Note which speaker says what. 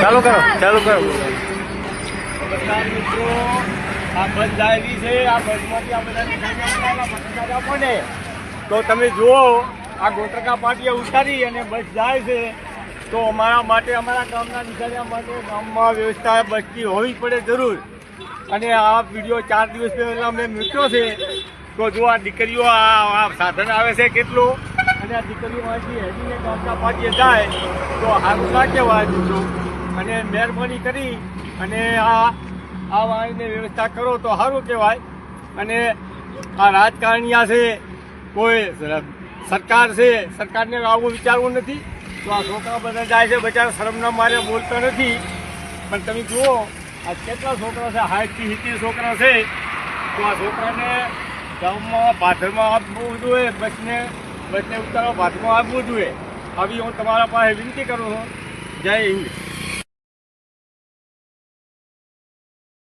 Speaker 1: ચાલુ કરો.
Speaker 2: નમસ્કાર મિત્રો, આ બસ જાય છે. આ બસમાંથી આ બધા આપો ને તો તમે જુઓ, આ ગોટરકા પાટીએ ઉતારી અને બસ જાય છે. તો અમારા માટે, અમારા ગામના વિચાર્યા માટે ગામમાં વ્યવસ્થા બસની હોવી પડે જરૂર. અને આ વિડીયો 4 દિવસ પહેલાં મેં મૂક્યો છે. તો જો આ દીકરીઓ આ સાધન આવે છે કેટલું, અને આ દીકરીઓમાંથી હેડીને ગામના પાટીએ જાય તો સારું ના કહેવાય મિત્રો. અને મહેરબાની કરી અને આ વાહનની વ્યવસ્થા કરો તો સારું કહેવાય. અને આ રાજકારણીયા છે, કોઈ સરકાર છે, સરકારને આવું વિચારવું નથી. તો આ છોકરા બધા જાય છે, બચારા શરમના મારે બોલતા નથી. પણ તમે જુઓ આ કેટલા છોકરા છે, 60-70 છોકરા છે. તો આ છોકરાને ગામમાં ભાદરમાં આપવું જોઈએ, બસને ઉતારવા ભાદરમાં આપવું જોઈએ. આવી હું તમારા પાસે વિનંતી કરું છું. જય હિન્દ.